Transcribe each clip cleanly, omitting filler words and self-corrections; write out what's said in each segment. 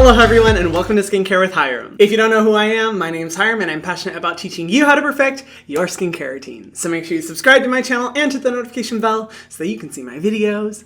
Hello everyone and welcome to Skincare with Hyram. If you don't know who I am, my name's Hyram and I'm passionate about teaching you how to perfect your skincare routine. So make sure you subscribe to my channel and hit the notification bell so that you can see my videos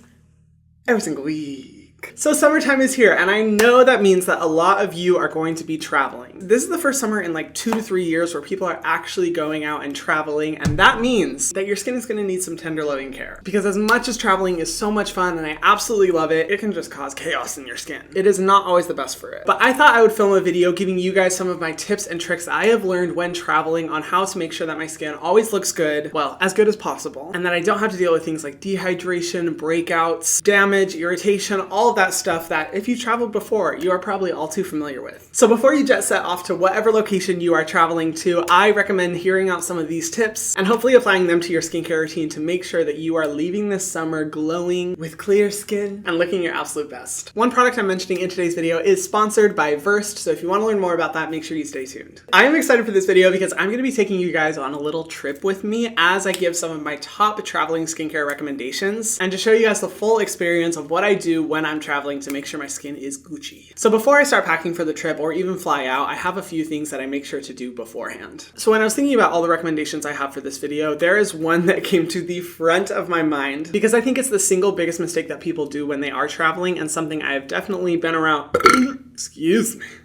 every single week. So summertime is here, and I know that means that a lot of you are going to be traveling. This is the first summer in like 2 to 3 years where people are actually going out and traveling, and that means that your skin is going to need some tender loving care. Because as much as traveling is so much fun and I absolutely love it, it can just cause chaos in your skin. It is not always the best for it. But I thought I would film a video giving you guys some of my tips and tricks that I have learned when traveling on how to make sure that my skin always looks good, well, as good as possible, and that I don't have to deal with things like dehydration, breakouts, damage, irritation, all of that stuff that if you traveled before, you are probably all too familiar with. So before you jet set off to whatever location you are traveling to, I recommend hearing out some of these tips and hopefully applying them to your skincare routine to make sure that you are leaving this summer glowing with clear skin and looking your absolute best. One product I'm mentioning in today's video is sponsored by Versed, so if you want to learn more about that, make sure you stay tuned. I am excited for this video because I'm going to be taking you guys on a little trip with me as I give some of my top traveling skincare recommendations and to show you guys the full experience of what I do when I'm traveling to make sure my skin is Gucci. So before I start packing for the trip or even fly out, I have a few things that I make sure to do beforehand. So when I was thinking about all the recommendations I have for this video, there is one that came to the front of my mind because I think it's the single biggest mistake that people do when they are traveling and something I have definitely been around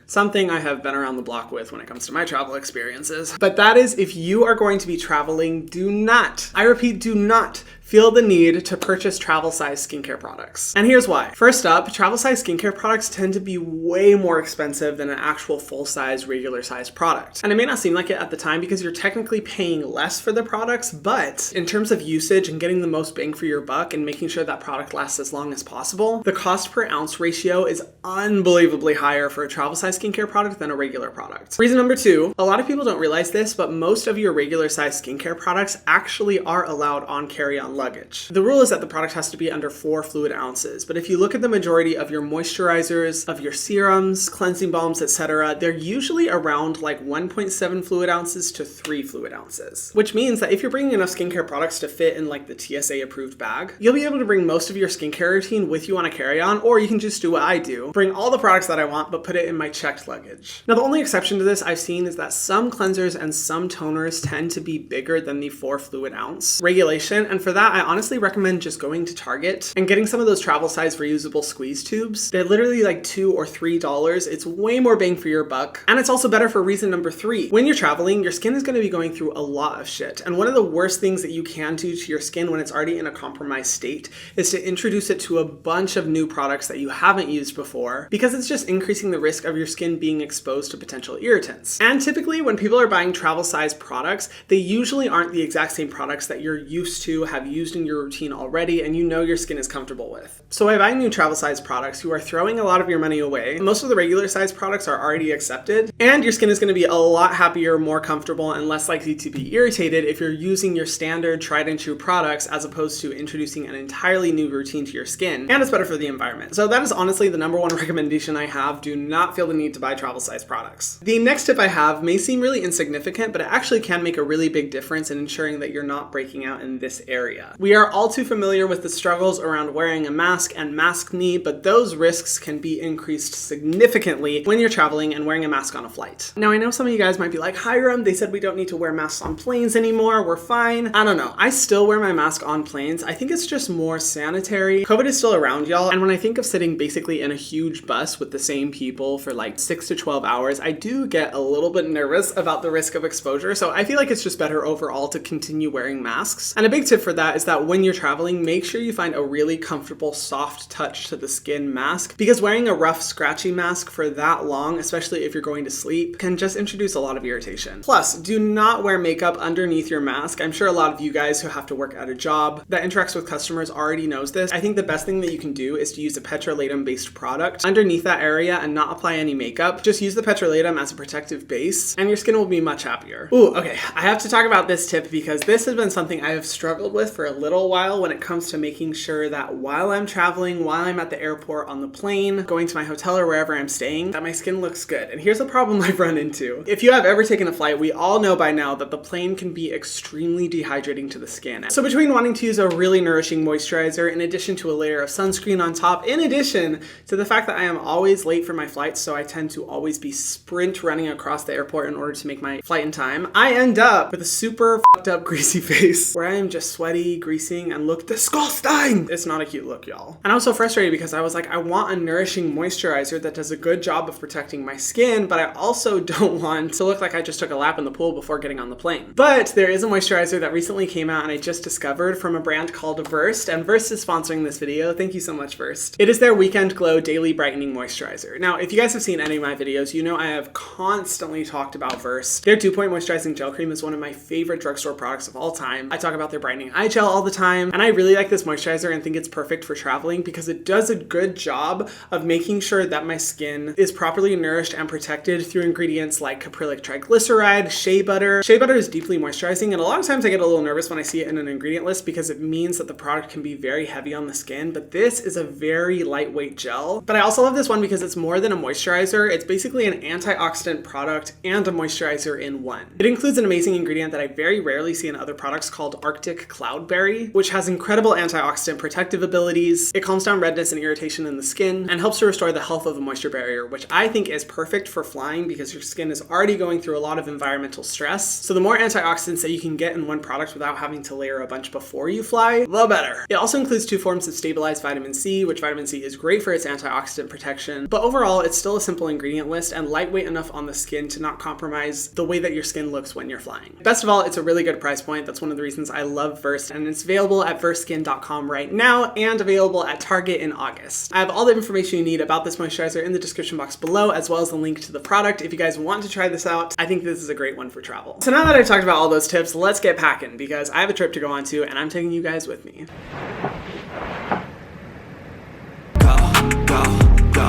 something I have been around the block with when it comes to my travel experiences. But that is, if you are going to be traveling, do not, I repeat, do not feel the need to purchase travel-size skincare products. And here's why. First up, travel-size skincare products tend to be way more expensive than an actual full-size, regular-size product. And it may not seem like it at the time because you're technically paying less for the products, but in terms of usage and getting the most bang for your buck and making sure that product lasts as long as possible, the cost per ounce ratio is unbelievably higher for a travel-size skincare product than a regular product. Reason number two, a lot of people don't realize this, but most of your regular-size skincare products actually are allowed on carry-on luggage. The rule is that the product has to be under 4 fluid ounces, but if you look at the majority of your moisturizers, of your serums, cleansing balms, etc., they're usually around like 1.7 fluid ounces to 3 fluid ounces, which means that if you're bringing enough skincare products to fit in like the TSA approved bag, you'll be able to bring most of your skincare routine with you on a carry-on, or you can just do what I do, bring all the products that I want, but put it in my checked luggage. Now, the only exception to this I've seen is that some cleansers and some toners tend to be bigger than the 4 fluid ounce regulation, and for that, I honestly recommend just going to Target and getting some of those travel size reusable squeeze tubes. They're literally like $2 or $3. It's way more bang for your buck. And it's also better for reason number 3. When you're traveling, your skin is going to be going through a lot of shit. And one of the worst things that you can do to your skin when it's already in a compromised state is to introduce it to a bunch of new products that you haven't used before, because it's just increasing the risk of your skin being exposed to potential irritants. And typically when people are buying travel size products, they usually aren't the exact same products that you're used to, have used in your routine already, and you know your skin is comfortable with. So by buying new travel size products, you are throwing a lot of your money away. Most of the regular size products are already accepted, and your skin is going to be a lot happier, more comfortable, and less likely to be irritated if you're using your standard tried and true products as opposed to introducing an entirely new routine to your skin, and it's better for the environment. So that is honestly the number one recommendation I have. Do not feel the need to buy travel size products. The next tip I have may seem really insignificant, but it actually can make a really big difference in ensuring that you're not breaking out in this area. We are all too familiar with the struggles around wearing a mask and mask need, but those risks can be increased significantly when you're traveling and wearing a mask on a flight. Now, I know some of you guys might be like, Hyram, they said we don't need to wear masks on planes anymore, we're fine. I don't know. I still wear my mask on planes. I think it's just more sanitary. COVID is still around, y'all, and when I think of sitting basically in a huge bus with the same people for like 6 to 12 hours, I do get a little bit nervous about the risk of exposure, so I feel like it's just better overall to continue wearing masks. And a big tip for that is that when you're traveling, make sure you find a really comfortable, soft touch to the skin mask, because wearing a rough, scratchy mask for that long, especially if you're going to sleep, can just introduce a lot of irritation. Plus, do not wear makeup underneath your mask. I'm sure a lot of you guys who have to work at a job that interacts with customers already knows this. I think the best thing that you can do is to use a petrolatum-based product underneath that area and not apply any makeup, just use the petrolatum as a protective base and your skin will be much happier. Ooh, okay, I have to talk about this tip because this has been something I have struggled with for a little while when it comes to making sure that while I'm traveling, while I'm at the airport, on the plane, going to my hotel or wherever I'm staying, that my skin looks good. And here's a problem I've run into. If you have ever taken a flight, we all know by now that the plane can be extremely dehydrating to the skin. So between wanting to use a really nourishing moisturizer in addition to a layer of sunscreen on top, in addition to the fact that I am always late for my flights, so I tend to always be sprint running across the airport in order to make my flight in time, I end up with a super fucked up greasy face where I am just sweaty, greasing, and look disgusting. It's not a cute look, y'all. And I was so frustrated because I was like, I want a nourishing moisturizer that does a good job of protecting my skin, but I also don't want to look like I just took a lap in the pool before getting on the plane. But there is a moisturizer that recently came out and I just discovered from a brand called Versed, and Versed is sponsoring this video. Thank you so much, Versed. It is their Weekend Glow Daily Brightening Moisturizer. Now, if you guys have seen any of my videos, you know I have constantly talked about Versed. Their 2-point moisturizing gel cream is one of my favorite drugstore products of all time. I talk about their brightening eye gel all the time, and I really like this moisturizer and think it's perfect for traveling because it does a good job of making sure that my skin is properly nourished and protected through ingredients like caprylic triglyceride, shea butter. Shea butter is deeply moisturizing, and a lot of times I get a little nervous when I see it in an ingredient list because it means that the product can be very heavy on the skin, but this is a very lightweight gel. But I also love this one because it's more than a moisturizer. It's basically an antioxidant product and a moisturizer in one. It includes an amazing ingredient that I very rarely see in other products called Arctic Cloudberry, which has incredible antioxidant protective abilities. It calms down redness and irritation in the skin and helps to restore the health of the moisture barrier, which I think is perfect for flying because your skin is already going through a lot of environmental stress. So the more antioxidants that you can get in one product without having to layer a bunch before you fly, the better. It also includes 2 forms of stabilized vitamin C, which vitamin C is great for its antioxidant protection, but overall it's still a simple ingredient list and lightweight enough on the skin to not compromise the way that your skin looks when you're flying. Best of all, it's a really good price point. That's one of the reasons I love Versed, and it's available at verstskin.com right now and available at Target in August. I have all the information you need about this moisturizer in the description box below, as well as the link to the product if you guys want to try this out. I think this is a great one for travel. So now that I've talked about all those tips, let's get packing because I have a trip to go on to and I'm taking you guys with me.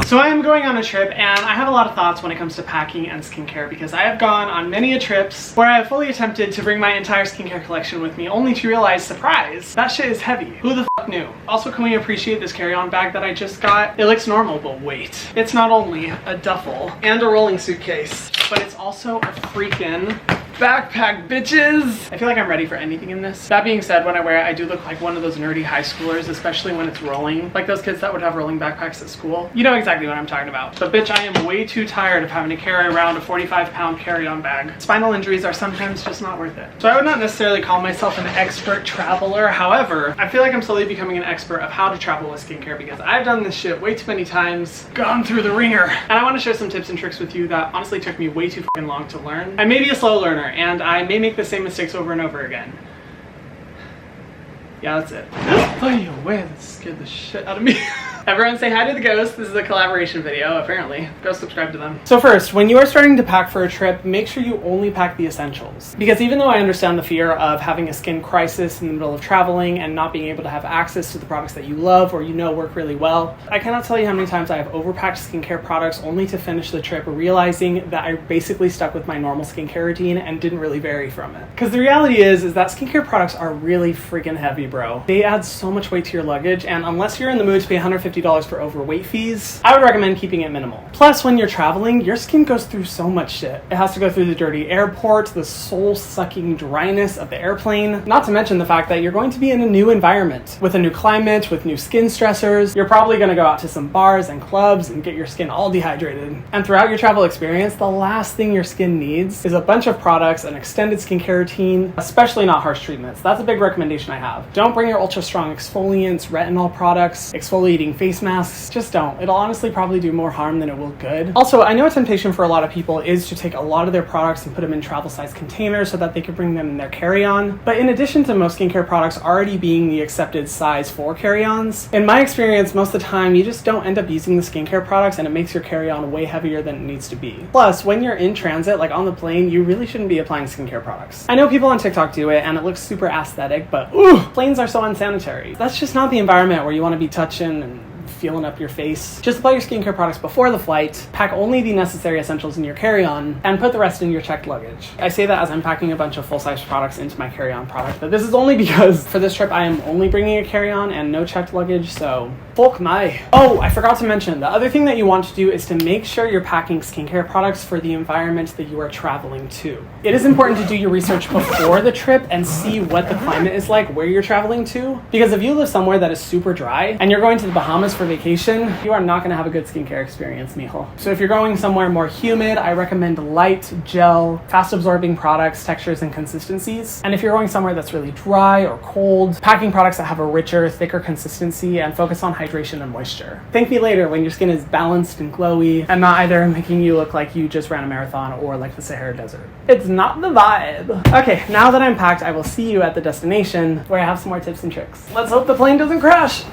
So I am going on a trip and I have a lot of thoughts when it comes to packing and skincare because I have gone on many trips where I have fully attempted to bring my entire skincare collection with me only to realize, surprise, that shit is heavy. Who the fuck knew? Also, can we appreciate this carry-on bag that I just got? It looks normal, but wait. It's not only a duffel and a rolling suitcase, but it's also a freaking backpack, bitches! I feel like I'm ready for anything in this. That being said, when I wear it, I do look like one of those nerdy high schoolers, especially when it's rolling. Like those kids that would have rolling backpacks at school. You know exactly what I'm talking about. But bitch, I am way too tired of having to carry around a 45-pound carry-on bag. Spinal injuries are sometimes just not worth it. So I would not necessarily call myself an expert traveler. However, I feel like I'm slowly becoming an expert of how to travel with skincare because I've done this shit way too many times, gone through the ringer. And I want to share some tips and tricks with you that honestly took me way too fucking long to learn. I may be a slow learner, and I may make the same mistakes over and over again. Yeah, that's it. Fly away, that scared the shit out of me. Everyone say hi to the ghost. This is a collaboration video, apparently. Go subscribe to them. So first, when you are starting to pack for a trip, make sure you only pack the essentials. Because even though I understand the fear of having a skin crisis in the middle of traveling and not being able to have access to the products that you love or you know work really well, I cannot tell you how many times I have overpacked skincare products only to finish the trip realizing that I basically stuck with my normal skincare routine and didn't really vary from it. Because the reality is that skincare products are really freaking heavy, bro. They add so much weight to your luggage, and unless you're in the mood to pay $150 for overweight fees, I would recommend keeping it minimal. Plus, when you're traveling, your skin goes through so much shit. It has to go through the dirty airport, the soul-sucking dryness of the airplane, not to mention the fact that you're going to be in a new environment, with a new climate, with new skin stressors. You're probably going to go out to some bars and clubs and get your skin all dehydrated. And throughout your travel experience, the last thing your skin needs is a bunch of products, an extended skincare routine, especially not harsh treatments. That's a big recommendation I have. Don't bring your ultra-strong exfoliants, retinol products, exfoliating face masks. Just don't. It'll honestly probably do more harm than it will good. Also, I know a temptation for a lot of people is to take a lot of their products and put them in travel-sized containers so that they can bring them in their carry-on. But in addition to most skincare products already being the accepted size for carry-ons, in my experience, most of the time, you just don't end up using the skincare products and it makes your carry-on way heavier than it needs to be. Plus, when you're in transit, like on the plane, you really shouldn't be applying skincare products. I know people on TikTok do it and it looks super aesthetic, but planes are so unsanitary. That's just not the environment where you want to be touching and feeling up your face. Just apply your skincare products before the flight, pack only the necessary essentials in your carry-on, and put the rest in your checked luggage. I say that as I'm packing a bunch of full-size products into my carry-on product, but this is only because for this trip I am only bringing a carry-on and no checked luggage, so fuck my. Oh, I forgot to mention, the other thing that you want to do is to make sure you're packing skincare products for the environment that you are traveling to. It is important to do your research before the trip and see what the climate is like where you're traveling to, because if you live somewhere that is super dry and you're going to the Bahamas for vacation, you are not going to have a good skincare experience, mijo. So if you're going somewhere more humid, I recommend light, gel, fast-absorbing products, textures, and consistencies. And if you're going somewhere that's really dry or cold, packing products that have a richer, thicker consistency and focus on hydration and moisture. Thank me later when your skin is balanced and glowy and not either making you look like you just ran a marathon or like the Sahara Desert. It's not the vibe. Okay, now that I'm packed, I will see you at the destination where I have some more tips and tricks. Let's hope the plane doesn't crash.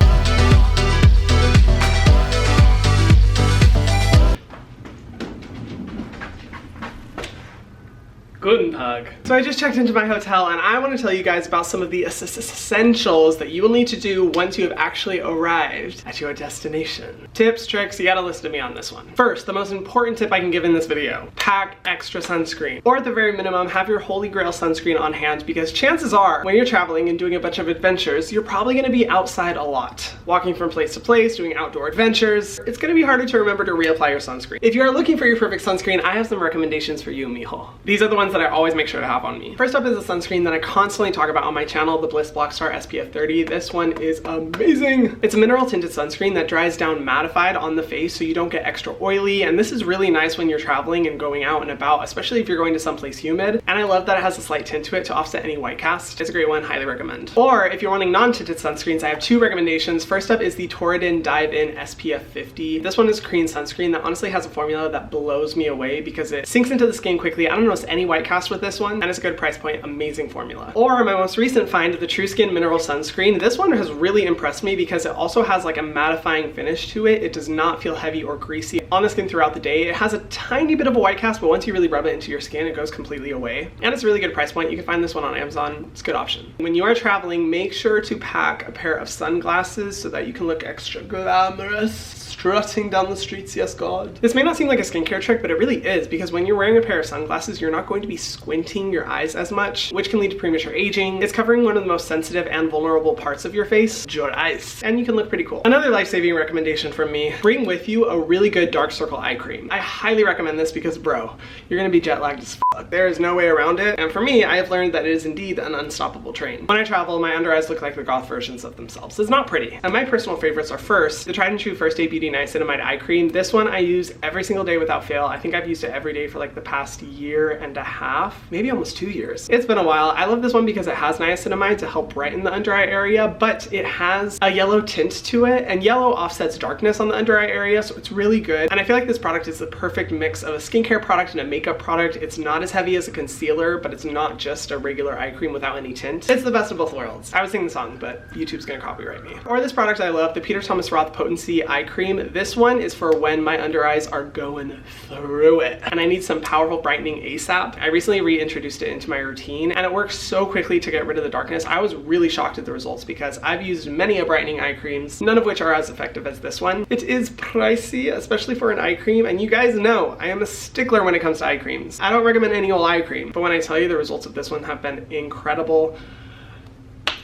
Guten Tag. So I just checked into my hotel and I want to tell you guys about some of the essentials that you will need to do once you have actually arrived at your destination. Tips, tricks, you gotta listen to me on this one. First, the most important tip I can give in this video, pack extra sunscreen. Or at the very minimum, have your holy grail sunscreen on hand, because chances are when you're traveling and doing a bunch of adventures, you're probably gonna be outside a lot. Walking from place to place, doing outdoor adventures, it's gonna be harder to remember to reapply your sunscreen. If you are looking for your perfect sunscreen, I have some recommendations for you, mijo. These are the ones that I always make sure to have on me. First up is a sunscreen that I constantly talk about on my channel, the Bliss Blockstar SPF 30. This one is amazing. It's a mineral tinted sunscreen that dries down mattified on the face so you don't get extra oily, and this is really nice when you're traveling and going out and about, especially if you're going to someplace humid. And I love that it has a slight tint to it to offset any white cast. It's a great one, highly recommend. Or if you're wanting non-tinted sunscreens, I have two recommendations. First up is the Torridin Dive In SPF 50. This one is Korean sunscreen that honestly has a formula that blows me away because it sinks into the skin quickly. I don't notice any white cast with this one, and it's a good price point, amazing formula. Or my most recent find, the True Skin Mineral Sunscreen. This one has really impressed me because it also has like a mattifying finish to it. It does not feel heavy or greasy on the skin throughout the day. It has a tiny bit of a white cast, but once you really rub it into your skin, it goes completely away. And it's a really good price point. You can find this one on Amazon. It's a good option. When you are traveling, make sure to pack a pair of sunglasses so that you can look extra glamorous. Strutting down the streets, yes God. This may not seem like a skincare trick, but it really is, because when you're wearing a pair of sunglasses, you're not going to be squinting your eyes as much, which can lead to premature aging. It's covering one of the most sensitive and vulnerable parts of your face, your eyes, and you can look pretty cool. Another life-saving recommendation from me, bring with you a really good dark circle eye cream. I highly recommend this because, bro, you're gonna be jet lagged as fuck. There is no way around it, and for me, I have learned that it is indeed an unstoppable train. When I travel, my under eyes look like the goth versions of themselves. It's not pretty. And my personal favorites are first, the tried and true First Aid Beauty Niacinamide eye cream. This one I use every single day without fail. I think I've used it every day for like the past year and a half, maybe almost 2 years. It's been a while. I love this one because it has niacinamide to help brighten the under eye area, but it has a yellow tint to it, and yellow offsets darkness on the under eye area, so it's really good. And I feel like this product is the perfect mix of a skincare product and a makeup product. It's not as heavy as a concealer, but it's not just a regular eye cream without any tint. It's the best of both worlds. I was singing the song, but YouTube's gonna copyright me. Or this product I love, the Peter Thomas Roth Potency Eye Cream. This one is for when my under eyes are going through it and I need some powerful brightening ASAP. I recently reintroduced it into my routine and it works so quickly to get rid of the darkness. I was really shocked at the results because I've used many a brightening eye creams, none of which are as effective as this one. It is pricey, especially for an eye cream, and you guys know I am a stickler when it comes to eye creams. I don't recommend any old eye cream, but when I tell you the results of this one have been incredible,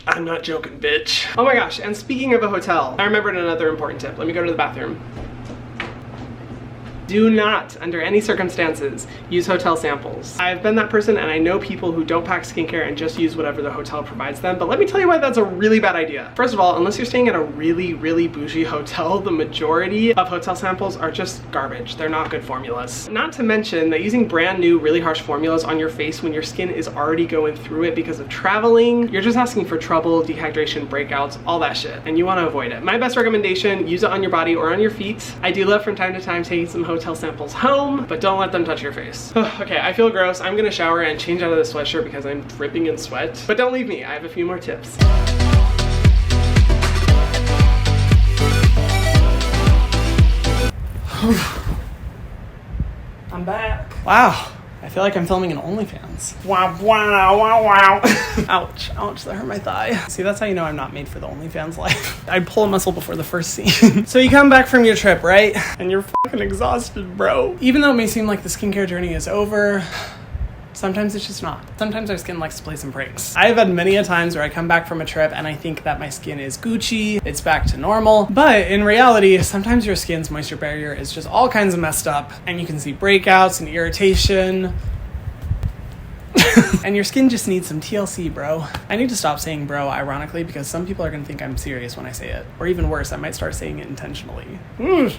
I'm not joking, bitch. Oh my gosh, and speaking of a hotel, I remembered another important tip. Let me go to the bathroom. Do not, under any circumstances, use hotel samples. I've been that person and I know people who don't pack skincare and just use whatever the hotel provides them, but let me tell you why that's a really bad idea. First of all, unless you're staying at a really, really bougie hotel, the majority of hotel samples are just garbage. They're not good formulas. Not to mention that using brand new, really harsh formulas on your face when your skin is already going through it because of traveling, you're just asking for trouble, dehydration, breakouts, all that shit, and you want to avoid it. My best recommendation, use it on your body or on your feet. I do love from time to time taking some hotel samples home, but don't let them touch your face. Okay, I feel gross. I'm gonna shower and change out of the sweatshirt because I'm dripping in sweat. But don't leave me, I have a few more tips. I'm back. Wow. I feel like I'm filming an OnlyFans. Wow, wow, wow, wow. Ouch, ouch, that hurt my thigh. See, that's how you know I'm not made for the OnlyFans life. I'd pull a muscle before the first scene. So you come back from your trip, right? And you're fucking exhausted, bro. Even though it may seem like the skincare journey is over, sometimes it's just not. Sometimes our skin likes to play some pranks. I have had many a times where I come back from a trip and I think that my skin is Gucci, it's back to normal. But in reality, sometimes your skin's moisture barrier is just all kinds of messed up and you can see breakouts and irritation. And your skin just needs some TLC, bro. I need to stop saying bro, ironically, because some people are gonna think I'm serious when I say it. Or even worse, I might start saying it intentionally.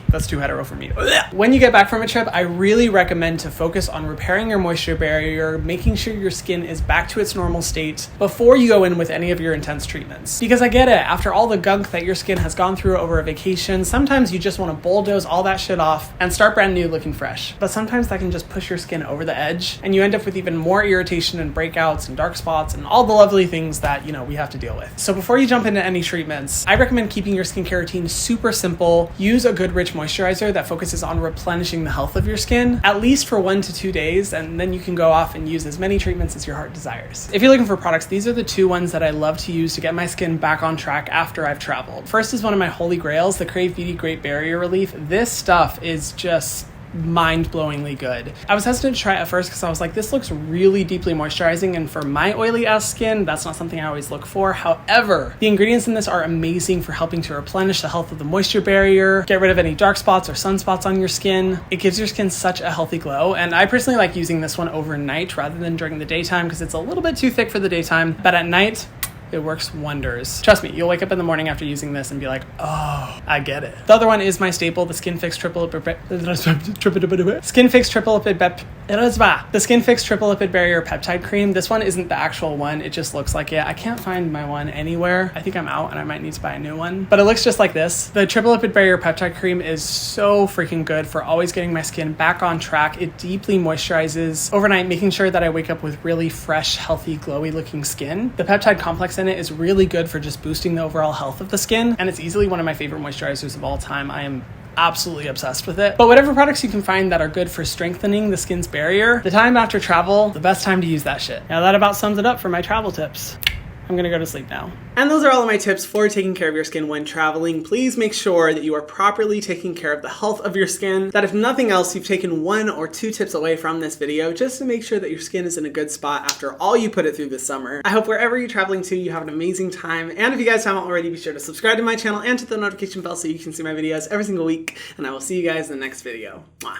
That's too hetero for me. When you get back from a trip, I really recommend to focus on repairing your moisture barrier, making sure your skin is back to its normal state before you go in with any of your intense treatments. Because I get it, after all the gunk that your skin has gone through over a vacation, sometimes you just wanna bulldoze all that shit off and start brand new looking fresh. But sometimes that can just push your skin over the edge and you end up with even more irritation and breakouts and dark spots and all the lovely things that, you know, we have to deal with. So before you jump into any treatments, I recommend keeping your skincare routine super simple. Use a good rich moisturizer that focuses on replenishing the health of your skin, at least for 1 to 2 days, and then you can go off and use as many treatments as your heart desires. If you're looking for products, these are the 2 ones that I love to use to get my skin back on track after I've traveled. First is one of my holy grails, the Krave Beauty Great Barrier Relief. This stuff is just mind-blowingly good. I was hesitant to try it at first because I was like, this looks really deeply moisturizing, and for my oily ass skin, that's not something I always look for. However, the ingredients in this are amazing for helping to replenish the health of the moisture barrier, get rid of any dark spots or sunspots on your skin. It gives your skin such a healthy glow, and I personally like using this one overnight rather than during the daytime because it's a little bit too thick for the daytime, but at night, it works wonders. Trust me, you'll wake up in the morning after using this and be like, oh, I get it. The other one is my staple, the SkinFix Triple Lipid Barrier Peptide Cream. This one isn't the actual one, it just looks like it. I can't find my one anywhere. I think I'm out and I might need to buy a new one. But it looks just like this. The Triple Lipid Barrier Peptide Cream is so freaking good for always getting my skin back on track. It deeply moisturizes overnight, making sure that I wake up with really fresh, healthy, glowy looking skin. The peptide complex in it is really good for just boosting the overall health of the skin, and it's easily one of my favorite moisturizers of all time. I am absolutely obsessed with it. But whatever products you can find that are good for strengthening the skin's barrier, the time after travel, the best time to use that shit. Now that about sums it up for my travel tips. I'm gonna go to sleep now. And those are all of my tips for taking care of your skin when traveling. Please make sure that you are properly taking care of the health of your skin, that if nothing else, you've taken 1 or 2 tips away from this video just to make sure that your skin is in a good spot after all you put it through this summer. I hope wherever you're traveling to, you have an amazing time. And if you guys haven't already, be sure to subscribe to my channel and to the notification bell so you can see my videos every single week. And I will see you guys in the next video. Mwah.